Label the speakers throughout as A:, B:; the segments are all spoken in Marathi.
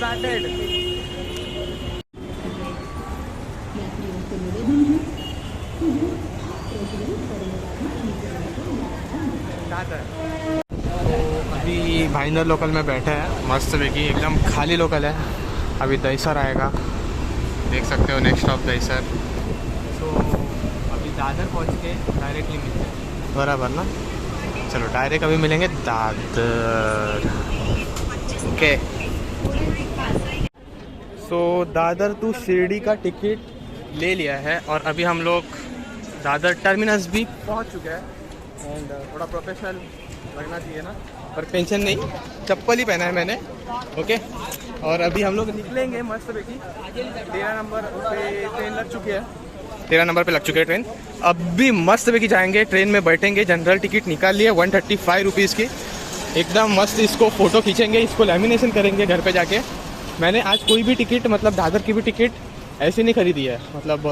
A: स्टार्टेड। अभी भाईंदर लोकल में बैठे हैं मस्त पैकी, एकदम खाली लोकल है। अभी दहीसर आएगा, देख सकते हो नेक्स्ट स्टॉप दहीसर। तो अभी दादर पहुंच के डायरेक्टली मिलते हैं, बराबर ना? चलो डायरेक्ट अभी मिलेंगे Dadar. Okay. So Dadar to Shirdi का टिकट ले लिया है और अभी हम लोग दादर टर्मिनस भी पहुंच चुके हैं। एंड थोड़ा प्रोफेशनल लगना चाहिए ना, पर टेंशन नहीं, चप्पल ही पहना है मैंने। ओके। और अभी हम लोग निकलेंगे मस्त पैकी। 13 नंबर पे ट्रेन लग चुकी है, 13 नंबर पे लग चुकी है ट्रेन। अब भी मस्त पैकी जाएंगे, ट्रेन में बैठेंगे। जनरल टिकट निकाल लिए 135 रुपीज़ की, एकदम मस्त। इसको फ़ोटो खींचेंगे, इसको लैमिनेशन करेंगे घर पे जाके। मैंने आज कोई भी टिकट, मतलब दादर की भी टिकट ऐसे नहीं खरीदी है, मतलब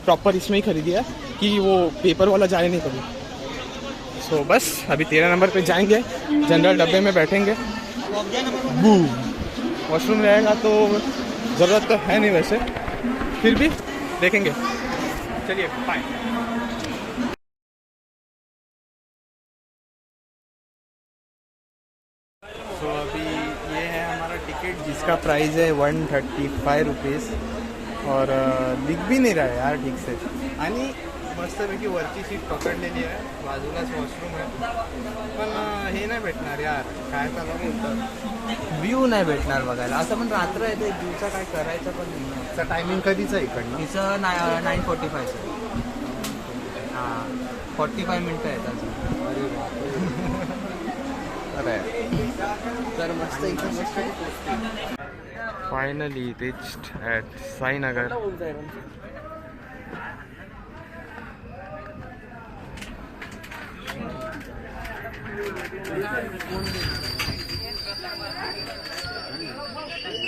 A: प्रॉपर इसमें ही खरीदी है कि वो पेपर वाला जाए नहीं कभी। सो बस अभी 13 नंबर पे जाएंगे, जनरल डब्बे में बैठेंगे। वॉशरूम रहेगा तो ज़रूरत तो है नहीं वैसे, फिर भी देखेंगे। चलिए बाय। तो अभी ये है हमारा टिकट, जिसका प्राइस है 135 रुपीज़। और दिख भी नहीं रहा है यार ठीक से। आणि मस्तपैकी वरची सीट पकडलेली आहे, बाजूलाच वॉशरूम आहे, पण हे नाही भेटणार यार, काय चालू होतं, व्ह्यू नाही भेटणार बघायला। असं पण रात्र आहे, ते दिवसा काय करायचं पण नाही। त्याचा टायमिंग कधीचं आहे इकडनं? तिचं 9:45 हां, 45 मिनटं आहेत अजून। अरे तर मस्त इथं मस्त। Finally reached at Sainagar.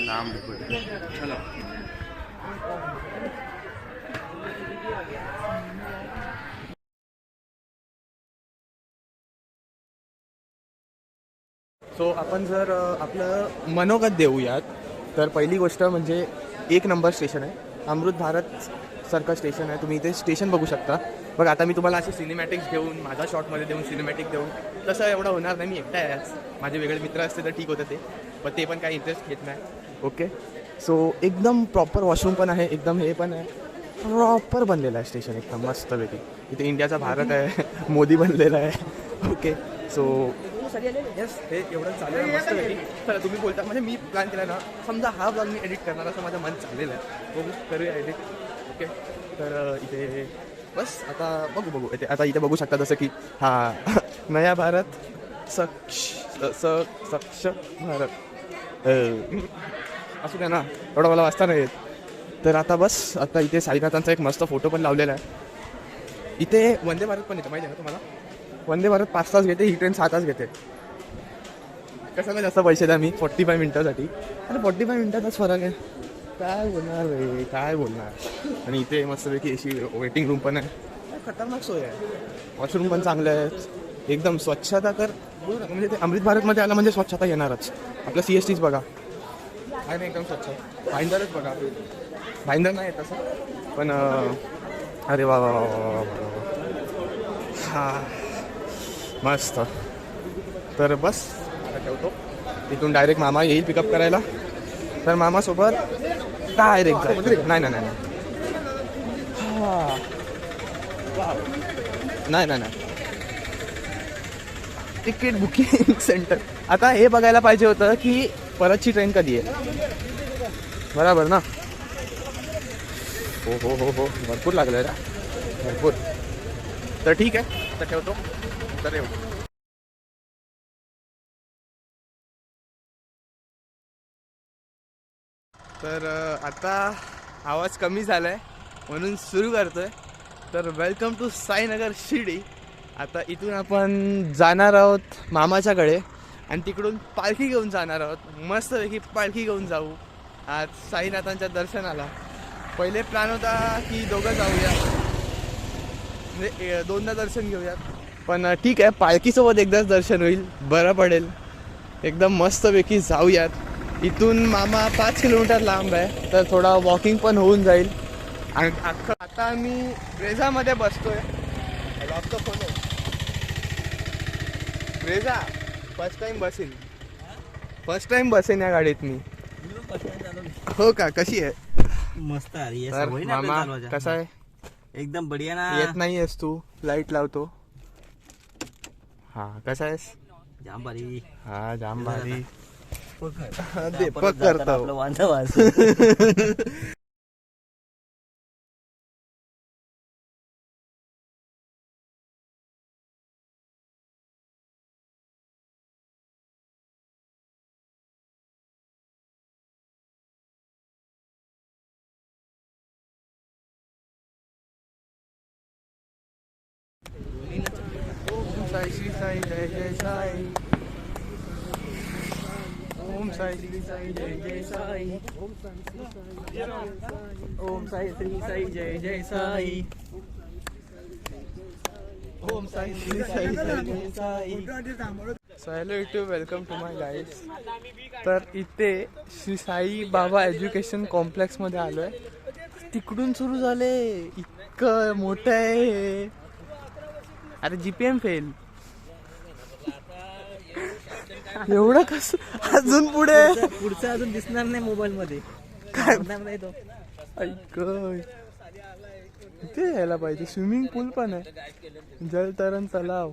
A: नाम चलो। सो आपण जर आपलं मनोगत देऊयात तर पहिली गोष्ट म्हणजे 1 नंबर स्टेशन आहे, अमृत भारत सारखं स्टेशन आहे। तुम्ही इथे स्टेशन बघू शकता। बघ आता मी तुम्हाला असे सिनेमॅटिक्स घेऊन, माझा शॉटमध्ये देऊन सिनेमॅटिक देऊन तसं एवढं होणार नाही, मी एकटा आहे आज। माझे वेगळे मित्र असते तर ठीक होतं ते, पण ते पण काही इंटरेस्ट घेत नाही। ओके। सो एकदम प्रॉपर वॉशरूम पण आहे, एकदम हे पण आहे, प्रॉपर बनलेलं आहे स्टेशन एकदम मस्तपैकी। इथे इंडियाचा भारत आहे, मोदी बनलेला आहे। ओके। सो यस, हे एवढं चालेल मस्तपैकी। चला तुम्ही बोलता, म्हणजे मी प्लॅन केला ना, समजा हा ब्लॉग मी एडिट करणार असं माझं मन चाललेलं आहे, बघू करूया एडिट। ओके। तर इथे बस आता बघू इथे, आता इथे बघू शकता जसं की हा नया भारत सक्ष भारत असू द्या ना, एवढं मला वाचता नाही येत। तर आता बस आता इथे साईनाथांचा एक मस्त फोटो पण लावलेला आहे। इथे वंदे भारत पण येतं, माहिती आहे ना तुम्हाला? वंदे भारत 5 तास घेते, ही ट्रेन 6 तास घेते। कशाला जास्त पैसे द्या मी 45 मिनटासाठी? अरे 45 मिनटाचाच फरक आहे, काय बोलणार रे, काय बोलणार। आणि इथे मस्तपैकी अशी वेटिंग रूम पण आहे, खतरनाक सोय आहे। वॉशरूम पण चांगले आहेत, एकदम स्वच्छता तर म्हणजे ते अमृत भारतमध्ये आलं म्हणजे स्वच्छता येणारच। आपलं CSTच बघा, आहे ना एकदम स्वच्छ। भाईंदरच बघा, भाईंदर नाही आहे तसं पण अरे वा वा वा वा हां मस्त। तर बस आता ठेवतो, तिथून डायरेक्ट मामा येईल पिकअप करायला। तर मामासोबत डायरेक्ट जायचं, नाही नाही नाही हां नाही नाही नाही तिकीट बुकिंग सेंटर। आता हे बघायला पाहिजे होतं की परतची ट्रेन कधी आहे, बरोबर ना? हो हो हो हो भरपूर लागलं रे, भरपूर। तर ठीक आहे, तर ठेवतो, तर येऊ। तर आता आवाज कमी झाला आहे म्हणून सुरू करतो आहे। तर वेलकम टू साईनगर शिर्डी। आता इथून आपण जाणार आहोत मामाच्याकडे आणि तिकडून पालखी घेऊन जाणार आहोत। मस्तपैकी पालखी घेऊन जाऊ आज साईनाथांच्या दर्शनाला। पहिले प्लॅन होता की दोघं जाऊया, म्हणजे 2दा दर्शन घेऊयात, पण ठीक आहे पालखीसोबत एकदाच दर्शन होईल, बरं पडेल। एकदम मस्तपैकी जाऊयात इथून मामा 5 किलोमीटर लांब आहे, तर थोडा वॉकिंग पण होऊन जाईल. आणि आता आम्ही ब्रेझामध्ये बसतोय. फोन ब्रेझा फर्स्ट टाइम बसेन या गाडीत मी. हो का? कशी आहे?
B: मस्त आहे.
A: तर मामा कसा आहे?
B: एकदम बढिया ना.
A: येत नाही आहेस तू? लाईट लावतो. हा कसा आहेस?
B: जाम भारी.
A: हा जाम भारी.
B: दीपक करतो आपलं वांदा वास.
A: साई श्री साई जय जय साई. ओम साई श्री साई जय जय साई.
B: ओम साई श्री साई जय जय साई.
A: ओम साई श्री साई जय जय Sai. So hello YouTube, welcome to my guys. तर इथे श्री साई बाबा एज्युकेशन कॉम्प्लेक्समध्ये आलो आहे. तिकडून सुरू झाले. इतकं मोठं आहे. अरे GPM फेल. एवढं कसं अजून पुढचं
B: अजून दिसणार नाही मोबाईल मध्ये.
A: काय
B: नाही तो.
A: ऐक इथे यायला पाहिजे. स्विमिंग पूल पण आहे. जलतरण तलाव.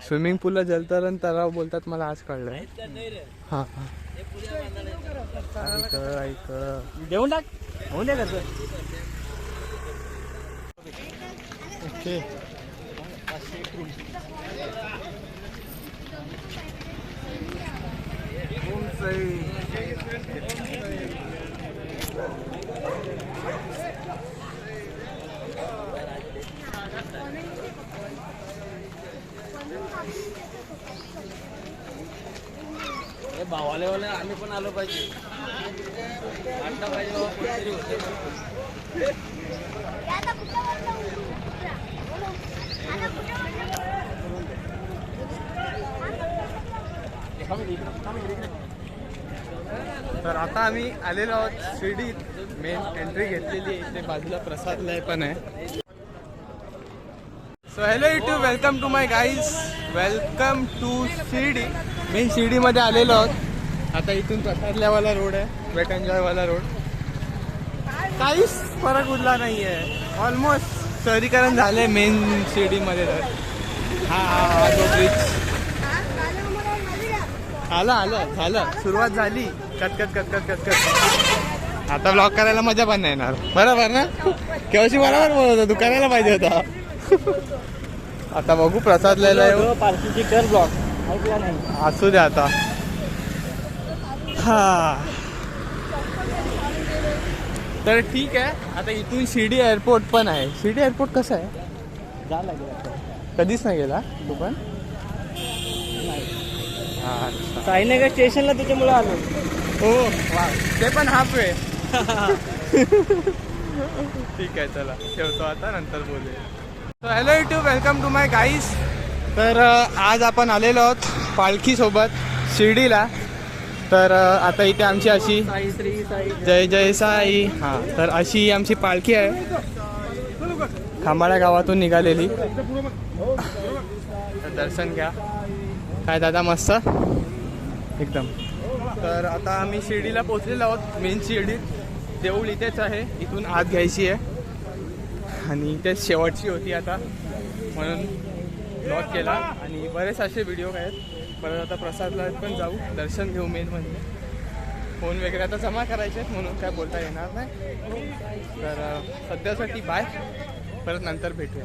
A: स्विमिंग पूलला जलतरण तलाव बोलतात, मला आज कळलंय. हा हा ऐक
B: देऊन टाक. होऊन द्या कसं.
A: ओके. ओम साई.
B: भावाले आम्ही पण आलो पाहिजे. आता पाहिजे बाबा कोणतरी होते.
A: तर आता आम्ही आलेलो आहोत शिर्डीत. मेन एंट्री घेतलेली आहे. इथे बाजूला प्रसादलय पण आहे. So hello YouTube, welcome to my guys. Welcome to Shirdi. Main शिर्डीमध्ये आलेलो आहोत. आता इथून प्रसादल्यावाला रोड आहे, वेट एन्जॉयवाला रोड. काहीच फरक उरला नाही आहे. ऑलमोस्ट शहरीकरण झालंय मेन शिर्डीमध्ये. तर हा जो ब्रिज आलं झालं. सुरुवात झाली. कटकट. आता ब्लॉग करायला मजा पण नाही येणार. बरोबर ना? केव्हाशी बरोबर बोलत होता. तू करायला पाहिजे होता. आता बघू प्रसाद लिहायला
B: पार्किंगची कर ब्लॉक ऐकला नाही.
A: असू द्या आता. हा तर ठीक आहे. आता इथून शिर्डी एअरपोर्ट पण आहे. शिर्डी एअरपोर्ट कसं आहे?
B: जा लागेल.
A: कधीच नाही गेला तू पण? हा
B: साईनगर स्टेशनला त्याच्यामुळे आलो.
A: हो वा. ते पण हाफ वे. ठीक आहे चला ठेवतो आता, नंतर बोलूया. Hello YouTube, welcome to my guys. तर आज आपण आलेलो आहोत पालखीसोबत शिर्डीला. तर आता इथे आमची अशी
B: साई श्री साई
A: जय जय साई. हां तर अशी आमची पालखी आहे खांबाळा गावातून निघालेली. तर दर्शन घ्या. काय दादा मस्त एकदम. तर आता आम्ही शिर्डीला पोहोचलेलो आहोत. मेन शिर्डीत देऊळ इथेच आहे. इथून आत घ्यायची आहे आणि इथेच शेवटची होती आता, म्हणून ब्लॉग केला. आणि बरेच असे व्हिडिओ आहेत. परत आता प्रसादला पण जाऊ, दर्शन घेऊ. मेन म्हणजे फोन वगैरे आता जमा करायचे आहेत, म्हणून काय बोलता येणार नाही. तर सध्यासाठी बाय. परत नंतर भेटूया.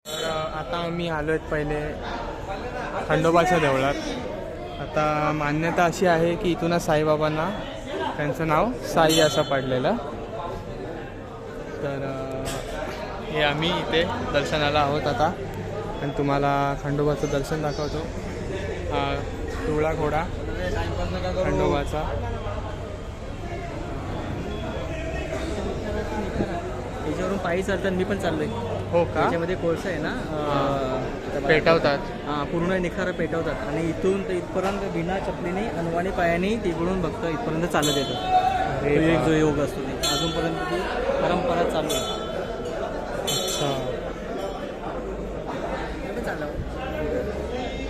A: तर आता आम्ही आलो आहेत पहिले खंडोबाच्या देवळात. आता मान्यता अशी आहे की इथूनच साईबाबांना त्यांचं नाव साई असं पडलेलं. तर हे आम्ही इथे दर्शनाला आहोत आता. आणि तुम्हाला खंडोबाचं दर्शन दाखवतो. हा पिवळा घोडा खंडोबाचा.
B: याच्यावरून पायी चालतात. मी पण चाललोय.
A: हो का?
B: त्याच्यामध्ये कोळसा आहे ना,
C: त्या
A: पेटवतात.
C: हां, पूर्ण निखारा पेटवतात आणि इथून तर इथपर्यंत बिना चपलीने अनवाणी पायाने तिकडून भक्त इथपर्यंत चालत येतात. तो एक जो योग असतो ते अजूनपर्यंत ती परंपरा चालू आहे.
A: अच्छा,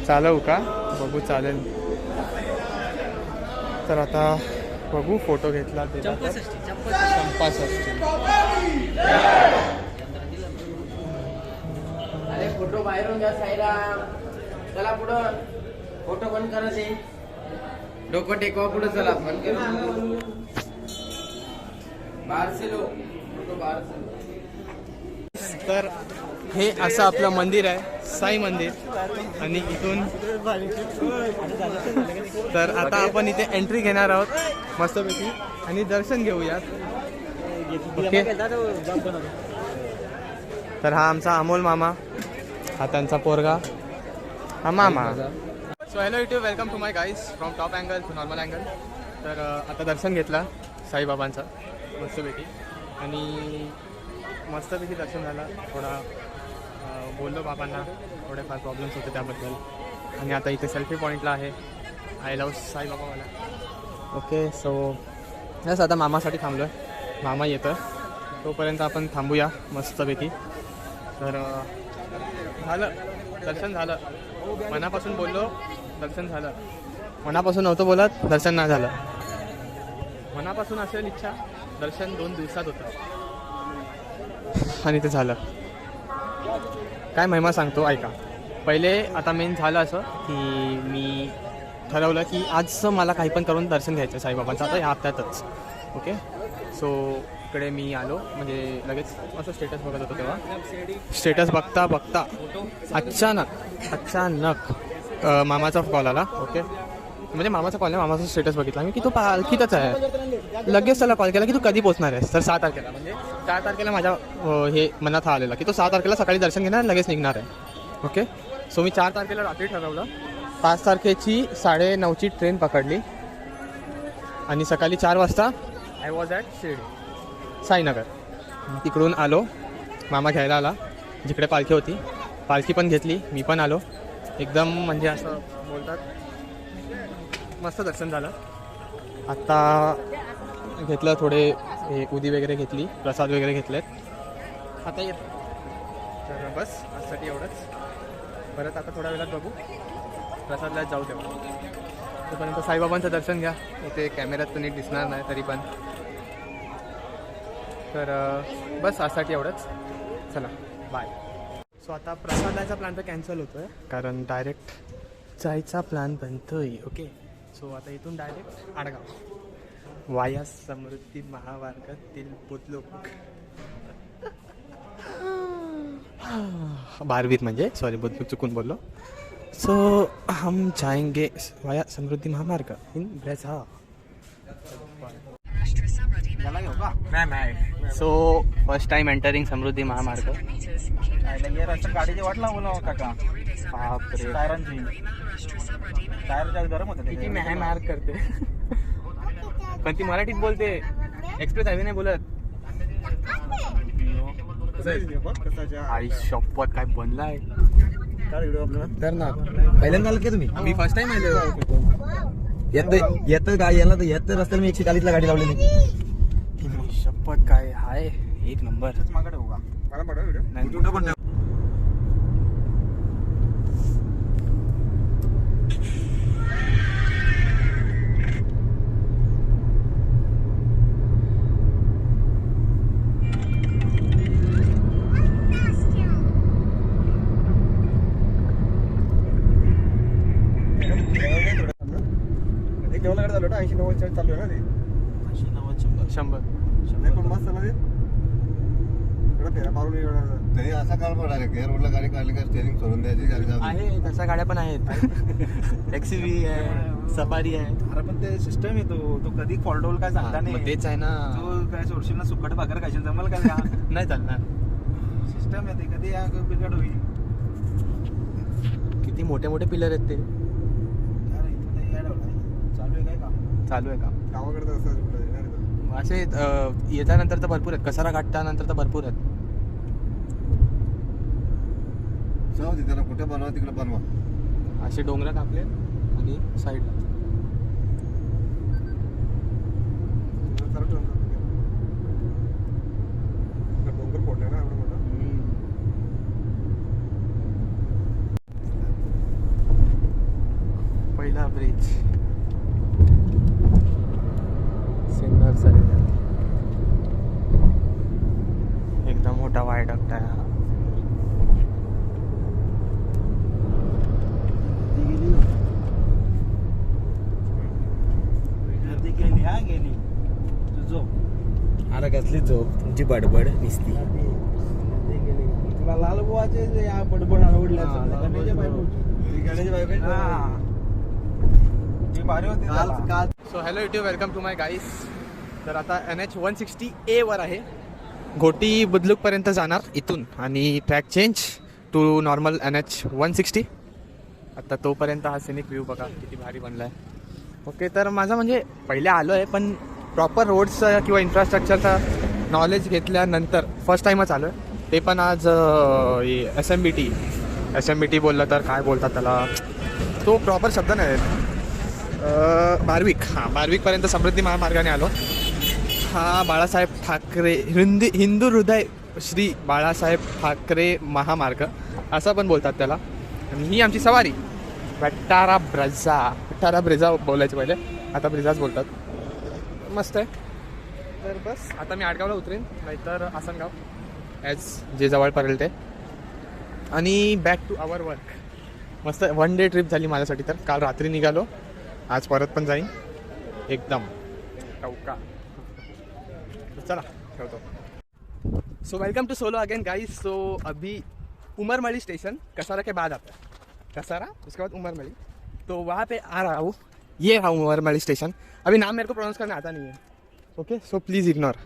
A: चालवू का? बघू, चालेल. तर आता बघू, फोटो घेतला ते चंपाषष्ठी.
B: अरे फोटो बाहेरून घ्या साईरा. चला पुढं. फोटो बंद करा ते. डोकं टेकवा पुढं. चला बंद करा. बाहेर से लो फोटो, बाहेर से लो.
A: तर हे असं आपलं मंदिर आहे, साई मंदिर. आणि इथून तर आता आपण इथे एंट्री घेणार आहोत मस्तपैकी आणि दर्शन घेऊयात. ओके. तर हा आमचा अमोल मामा, हा त्यांचा पोरगा, हा मामा. So hello YouTube, welcome to my guys from top angle to normal angle. तर आता दर्शन घेतला साईबाबांचा मस्तपैकी आणि मस्तपैकी दर्शन झाला. थोडा बोललो बाबांना, थोडेफार प्रॉब्लेम्स होते त्याबद्दल. आणि आता इथे सेल्फी पॉईंटला आहे आय लव्ह साईबाबावाला. ओके. सो यस, आता मामासाठी थांबलो आहे. मामा येतं तोपर्यंत आपण थांबूया मस्तपैकी. तर झालं दर्शन, झालं. मनापासून बोललो, दर्शन झालं. मनापासून नव्हतं बोलत, दर्शन नाही झालं. मनापासून असेल इच्छा, दर्शन 2 दिवसात होतं आणि ते झालं. काय महिमा सांगतो ऐका. पहिले आता मेन झालं असं की मी ठरवलं की आजचं मला काही पण करून दर्शन घ्यायचं साईबाबांचं आता या हप्त्यातच. ओके. सो इकडे मी आलो, म्हणजे लगेच असं स्टेटस बघत होतो तेव्हा. स्टेटस बघता बघता अचानक मामाचा कॉल आला. ओके. म्हणजे मामाचा कॉल नाही, मामाचा स्टेटस बघितला मी की तो पालखीतच आहे. लगेच त्याला कॉल केला की तू कधी पोचणार आहेस. तर 6 तारखेला, म्हणजे 4 तारखेला माझ्या हे मनात हा आलेला की तो 6 तारखेला सकाळी दर्शन घेणार, लगेच निघणार आहे. ओके. सो मी 4 तारखेला रात्री ठरवलं. 5 तारखेची 9:30ची ट्रेन पकडली आणि सकाळी 4 वाजता I was at Shirdi Sainagar. तिकडून आलो, मामा घ्यायला आला जिकडे पालखी होती. पालखी पण घेतली, मी पण आलो. एकदम म्हणजे असं बोलतात मस्त दर्शन झालं. आत्ता घेतलं थोडे हे उदी वगैरे घेतली, प्रसाद वगैरे घेतलेत. आता येत. तर बस आजसाठी एवढंच. परत आता थोड्या वेळात बघू, प्रसादला जाऊ तेव्हा. तोपर्यंत साईबाबांचं दर्शन घ्या. इथे कॅमेऱ्यात तर नीट दिसणार नाही तरी पण. तर बस आजसाठी एवढंच. चला बाय. सो आता प्रसादाचा प्लॅन तर कॅन्सल होतो आहे कारण डायरेक्ट जायचा प्लॅन बनतोय. ओके. सो आता इथून डायरेक्ट आडगाव वाया समृद्धी महामार्गातील बुद्रुक. बारवीत म्हणजे सॉरी बुद्रुक चुकून बोललो. सो हम जाएंगे via Samruddhi Mahamarg in Brezza. So first time entering Samruddhi Mahamarg.
C: गाडीची वाट लावू ना काका.
A: बापरे,
C: टायरांची टायर गरम होतं.
A: किती मार्क करते. पण ती मराठीत बोलते, एक्सप्रेस हायवे नाही बोलत. आई शपथ काय बनलाय.
C: पहिल्यांदा आलं की तुम्ही?
A: मी फर्स्ट टाइम आलो.
C: येतं गाडी याला तर येतं रस्त्याला मी 140ला गाडी लावली नाही.
A: शपथ काय हाय, एक नंबर.
C: जेवणाकडे झालं 80-90 चालू आहे ना ते.
A: 100
C: नाही पण मस्त ना ते. एवढा फेरा मारून
D: तरी असा काळ पडायला की रोडला गाडी काढली का स्टेरिंग सोडून द्यायची गाडी जाऊ दे.
A: आहे. तशा गाड्या पण आहेत. एक्सवी आहे, सफारी आहे.
C: अरे पण ते सिस्टम आहे तो कधी फॉल्ट होईल काय सांगता
A: मग
C: नाही.
A: तेच आहे ना.
C: तू काय सोडशील ना सुकट भाकर खाशील जमल काय.
A: नाही चालणार.
C: सिस्टम आहे ते कधी बिघड होईल.
A: किती मोठे मोठे पिलर आहेत ते.
C: अरे इथं ते याड होणार. चालू आहे काय काम?
A: चालू आहे का
C: गावाकडे तर असं
A: असे येल्यानंतर तर भरपूर आहेत. कसारा घाटल्यानंतर तर भरपूर आहेत.
D: जाऊ दे त्याला कुठे बनवा तिकडे बनवा.
A: असे डोंगर कापले आणि साईडला
E: डोंगर फोडला ना एवढा मोठा.
A: पहिला ब्रिज सिन्नर साईड एकदम मोठा वायडक्ट आहे हा.
C: गेली तुझो
B: अरे कसली झोप तुमची बडबड दिसती.
C: तुला लाल बुवाचे या बडबड आवडल्या
A: so hello YouTube, welcome to my guys. तर आता NH 160A वर आहे. घोटी बुद्रुकपर्यंत जाणार इथून आणि track change to normal NH 160. आता तोपर्यंत हा सिनिक व्ह्यू बघा किती भारी बनला आहे. ओके, तर माझा म्हणजे पहिले आलो आहे पण प्रॉपर रोड्सचं किंवा इन्फ्रास्ट्रक्चरचा नॉलेज घेतल्यानंतर फर्स्ट टाईमच आलो आहे. ते पण आज SMBT बोललं तर काय बोलतात त्याला, तो प्रॉपर शब्द नाही आहे. बारविकपर्यंत समृद्धी महामार्गाने आलो. हा बाळासाहेब ठाकरे हिंदू हृदय श्री बाळासाहेब ठाकरे महामार्ग असं पण बोलतात त्याला. आणि ही आमची सवारी भट्टारा ब्रिजा बोलायचे पहिले, आता ब्रिजाच बोलतात. मस्त आहे. तर बस आता मी आडगावला उतरेन, नाहीतर आसनगाव ॲज जे जवळ पडेल ते. आणि बॅक टू आवर वर्क. मस्त 1 डे ट्रिप झाली माझ्यासाठी. तर काल रात्री निघालो, आज परत पण जाईन एकदम टवका. चला ठेवतो. So welcome to solo again guys. So अभी उमरमली स्टेशन, कसारा के बाद आता है कसारा, उसके बाद उमरमली, तो वहाँ पे आ रहा हूँ. ये रहा उमरमली स्टेशन. अभी नाम मेरे को प्रोनाउंस करना आता नहीं है. Okay, so please ignore.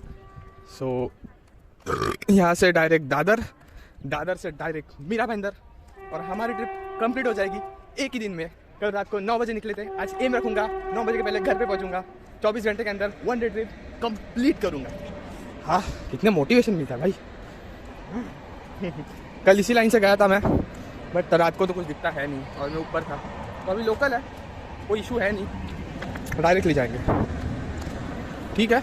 A: So यहाँ से डायरेक्ट दादर से डायरेक्ट मीरा भाईंदर, और हमारी ट्रिप कंप्लीट हो जाएगी एक ही दिन में. कल रात को 9 बजे निकले थे, आज एम रखूँगा 9 बजे के पहले घर पे पहुँचूँगा. 24 घंटे के अंदर 1 डे ट्रिप कंप्लीट करूँगा. हाँ, कितने मोटिवेशन मिलता है भाई. कल इसी लाइन से गया था मैं, बट रात को तो कुछ दिखता है नहीं और मैं ऊपर था. तो अभी लोकल है, कोई इशू है नहीं, डायरेक्टली जाएंगे. ठीक है,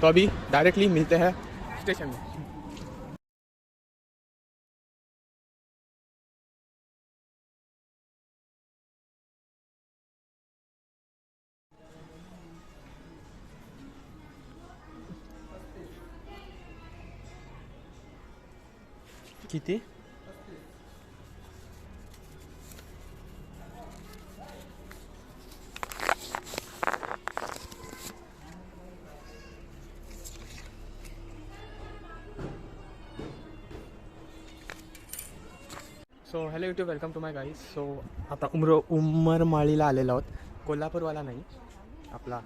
A: तो अभी डायरेक्टली मिलते हैं स्टेशन में. किती? So hello YouTube, welcome to my guys. So आता उमरमाळीला आलेलो आहोत. कोल्हापूरवाला नाही, आपला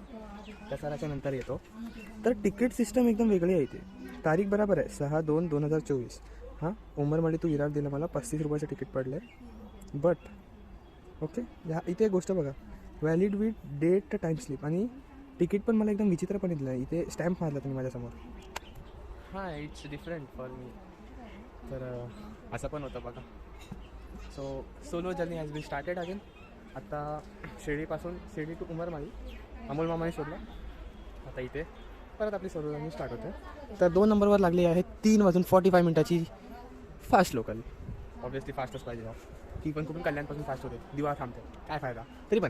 A: कसाराच्या नंतर येतो. तर तिकीट सिस्टम एकदम वेगळी आहे इथे. तारीख बरोबर आहे 6/2/2024. हां, उमरमाळी टू विरार दिलं मला 35 रुपयाचं तिकीट पडलं आहे. बट ओके, इथे एक गोष्ट बघा, valid with date time slip. आणि तिकीट पण मला एकदम विचित्रपणे दिलं आहे. इथे स्टॅम्प मारला तुम्ही माझ्यासमोर. हां, इट्स डिफरंट फॉर मी. तर असं पण होतं बघा. So solo journey has been started again. आता शिर्डी टू उमरमाळी अमोल मामाने सोडलं. आता इथे परत आपली सोलो जर्नी स्टार्ट होते. तर 2 नंबरवर लागली आहे 3:45 मिनिटाची फास्ट लोकल. ऑब्व्हियसली फास्टच पाहिजे. ती पण कुठून कल्याणपासून फास्ट होते, दिवा थांबते, काय फायदा. तरी पण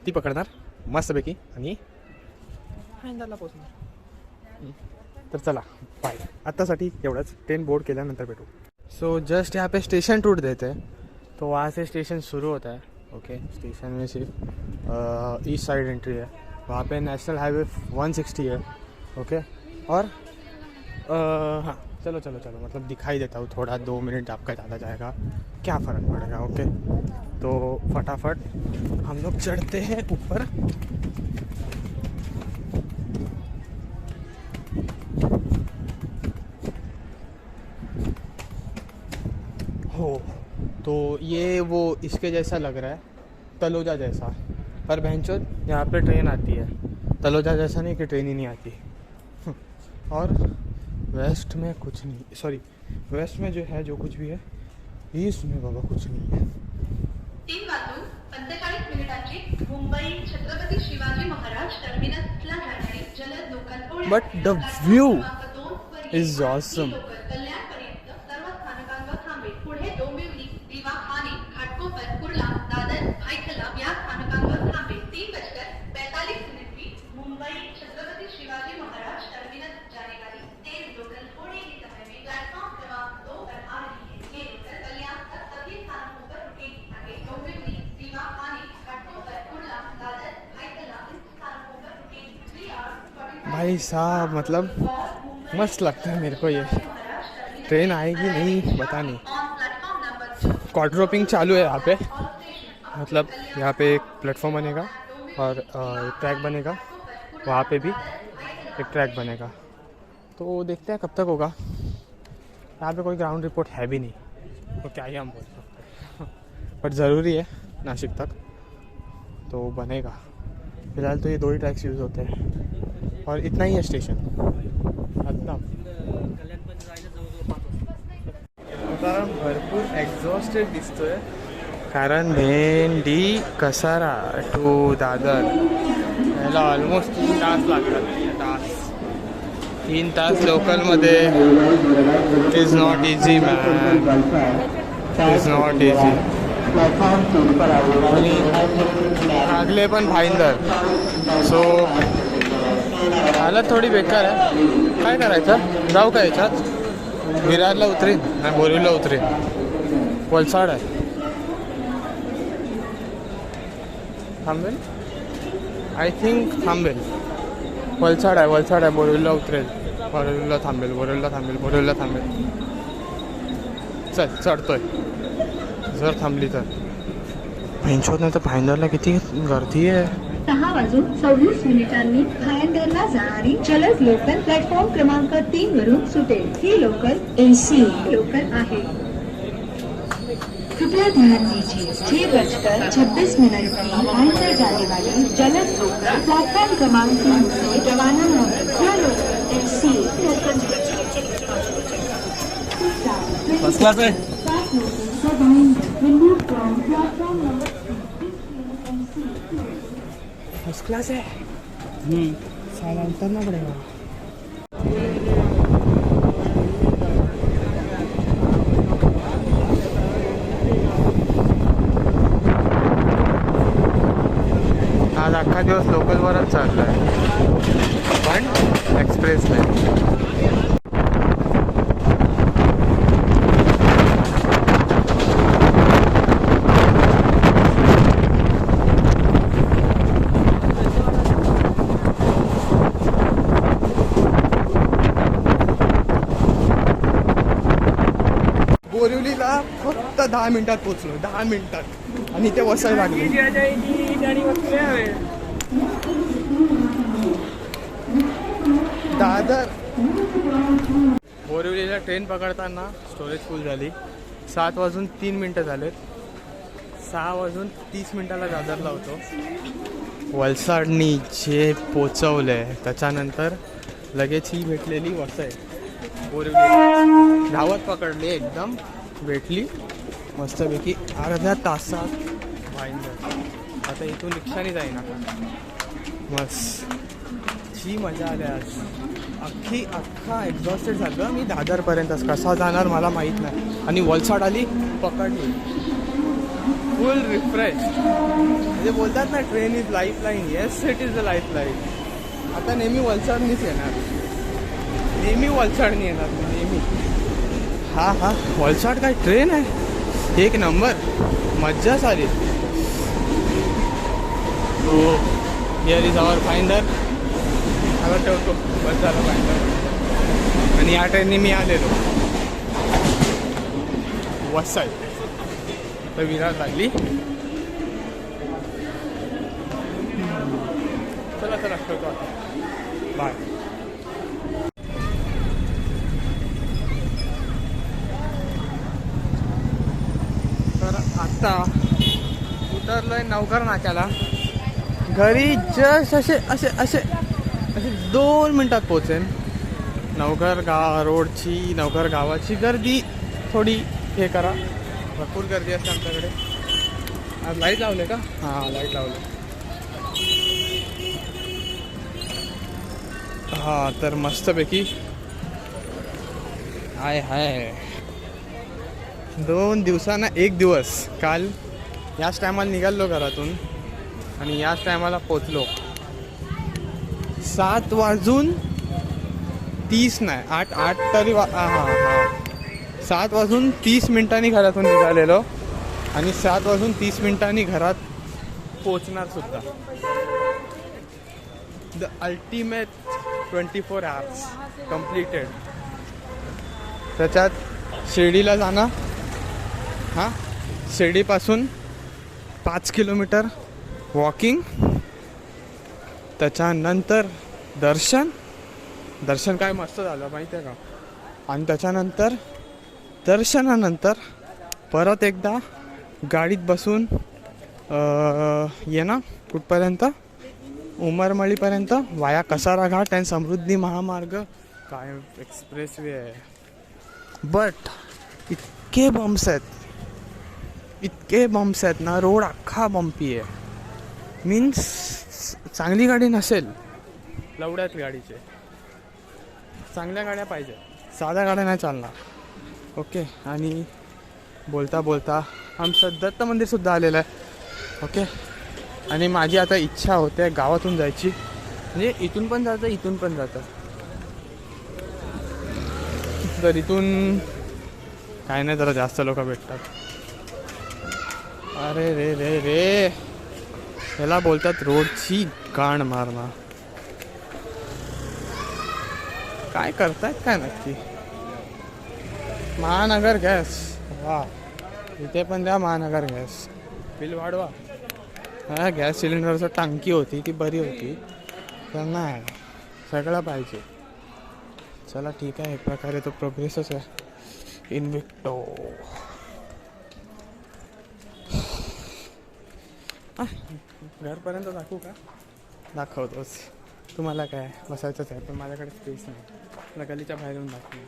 A: ती पकडणार मस्तपैकी आणि हैंदरला पोचणार. तर चला बाय. आत्तासाठी एवढंच. ट्रेन बोर्ड केल्यानंतर भेटू. सो जस्ट यहाँ पे स्टेशन टूट देते हैं, तो वहाँ से स्टेशन शुरू होता है. ओके, स्टेशन में सिर्फ ईस्ट साइड एंट्री है. वहाँ पे नेशनल हाईवे 160 है. ओके, और हाँ चलो मतलब दिखाई देता हूँ थोड़ा. 2 मिनट आपका ज़्यादा जाएगा, क्या फ़र्क पड़ेगा. ओके, तो फटाफट हम लोग चढ़ते हैं ऊपर. हो, तो ये वो इसके जैसा लग रहा है, तलोजा जैसा. पर भैंचोद यहाँ पे ट्रेन आती है. तलोजा जैसा नहीं कि ट्रेन ही नहीं आती. और वेस्ट में कुछ नहीं, सॉरी वेस्ट में जो है जो कुछ भी है इसमें बाबा कुछ नहीं है.
F: 3:45 मुंबई छत्रपती शिवाजी महाराज टर्मिनसला जाणारी जलद local
A: But the view is awesome.
F: कल्याणपर्यंत सर्व स्थानकांवर थांबेल. पुढे डोंबिवली, दिवा, ठाणे, घाटकोपर, कुर्ला, दादर, भायखला या स्थानकांवर थांबेल. 3:45 मुंबई छत्रपति शिवाजी महाराज टर्मिनस जाने वाली तेज लोकल थोड़े ही समय में प्लेटफॉर्म क्रमांक 2 पर आ रही है. ये लोकल कल्याण तक सभी स्थानकों पर रुकेगी. आगे डोंबिवली, दिवा, ठाणे, घाटकोपर, कुर्ला, दादर, भायखला इन स्थानकों पर रुकेगी. 3 hours 45
A: भाई साहब मतलब मस्त लगता है मेरे को ये. ट्रेन आएगी नहीं पता नहीं. क्वार्टर रोपिंग चालू है यहाँ पे. मतलब यहाँ पे एक प्लेटफॉर्म बनेगा और एक ट्रैक बनेगा. वहाँ पे भी एक ट्रैक बनेगा. तो देखते हैं कब तक होगा. यहाँ पे कोई ग्राउंड रिपोर्ट है भी नहीं तो क्या ही हम बोल सकते हैं. पर ज़रूरी है नासिक तक तो बनेगा. फिलहाल तो ये 2 ही ट्रैक्स यूज़ होते हैं और इतना ही है स्टेशन. आता कारण भरपूर एक्झॉस्टेड दिसतोय कारण भेंडी कसारा टू दादर याला ऑलमोस्ट 3 तास लागतात. 3 तास लोकलमध्ये it is not easy man. It is not easy. आणि आगले पण भाईंदर सो हालत थोडी बेकार आहे. काय करायचं जाऊ का याच्यात. विरारला उतरेन नाही बोरिवलीला उतरेन. वलसाड आहे थांबेल. आय थिंक थांबेल. वलसाड आहे बोरिवलीला उतरेल. बोरिवलीला थांबेल. चल चढतोय जर थांबली तर. पेंचोत नाही तर भाईंदरला किती गर्दी आहे.
F: 6:26 भायंदरला जाणारी जलद लोकल प्लॅटफॉर्म क्रमांक 3 वरून सुटेल. ही लोकल एसी लोकल आहे. कृपया ध्यान दीजिए 6:26 की भायंदर जाने वाली जलद लोकल प्लेटफॉर्म क्रमांक 3 से रवाना होगी. यह local AC local
C: first class आहे.
A: फर्स्ट क्लास है. साला उतरना पड़ेगा. आज अख्खा दिवस लोकलवरच चालला आहे पण एक्सप्रेस नाही. बोरिवलीला फक्त 10 मिनिटात पोहोचलो. 10 मिनिटात आणि इथे वसायला लागली. दादर बोरिवलीला ट्रेन पकडताना स्टोरेज फुल झाली. 7:03 झालेत. 6:30 दादरला होतो. वलसाडनी जे पोचवलंय त्याच्यानंतर लगेच ही भेटलेली वसई बोरिवली धावत पकडली. एकदम भेटली मस्तपैकी. अर्ध्या तासात भाईंदर. आता इथून रिक्षाने जाईन आता. मस्त जी मजा आली आज. अख्खा एक्झॉस्टेड झालं मी. दादरपर्यंतच कसा जाणार मला माहीत नाही. आणि वलसाड आली पकडली. फुल रिफ्रेश. म्हणजे बोलतात ना train is life line. Yes it is a life line. आता नेहमी वलसाडनीच येणार. नेहमी हा वलसाड काय ट्रेन आहे. एक नंबर मज्जाच आली. तो हिअर इज आवर फाइंडर. आता ठेवतो बस झालं फाइंडर. आणि या ट्रेनने मी आलेलो वसई. तर विरार लागली. चला ठेवतो आता. बाय. तर आत्ता उतरलोय नवकर नाक्याला. घरी जस्ट असे 2 मिनिटात पोचेन. नवकर गावाची गर्दी थोडी हे करा. भरपूर गर्दी असते आमच्याकडे. आज लाईट लावले का? हां लाईट लावले. हां तर मस्तपैकी हाय 2 दिवसांना 1 दिवस. काल याच टायमाला निघालो घरातून आणि याच टायमाला पोचलो. 7:30 नाही 8 तरी हां 7:30 घरातून निघालेलो आणि 7:30 घरात पोचणार सुद्धा. The ultimate 24 hours completed. त्याच्यात शिर्डीला जाणं, हां शिर्डीपासून 5 किलोमीटर वॉकिंग, त्याच्यानंतर दर्शन काय मस्त झालं माहिती आहे का. आणि त्याच्यानंतर दर्शनानंतर परत एकदा गाडीत बसून ये ना कुठपर्यंत, उमरमळीपर्यंत वाया कसारा घाट आणि समृद्धी महामार्ग काय एक्सप्रेस वे आहे. बट इतके बम्प्स आहेत ना, रोड अख्खा बम्पी आहे. मीन्स चांगली गाडी नसेल, लवड्यात गाडीचे चांगल्या गाड्या पाहिजे, साध्या गाड्या नाही चालणार. ओके. आणि बोलता आमचं दत्त मंदिरसुद्धा आलेलं आहे. ओके. आणि माझी आता इच्छा होते गावातून जायची, म्हणजे इथून पण जातं. तर इथून काय नाही, जरा जास्त लोक भेटतात. अरे रे याला बोलतात रोडची गाण मारणं. काय करतायत काय नक्की. महानगर गॅस, वा इथे पण द्या महानगर गॅस, बिल वाढवा. हा गॅस सिलेंडरचं टांकी होती ती बरी होती, तर नाही सगळं पाहिजे. चला ठीक आहे, एक प्रकारे तो प्रोग्रेसच आहे. इन्व्हिक्टो घरपर्यंत दाखवू का? दाखवतोच. तुम्हाला काय बसायचंच आहे, पण माझ्याकडे स्पेस नाही. मला गलीच्या बाहेरून दाखवू.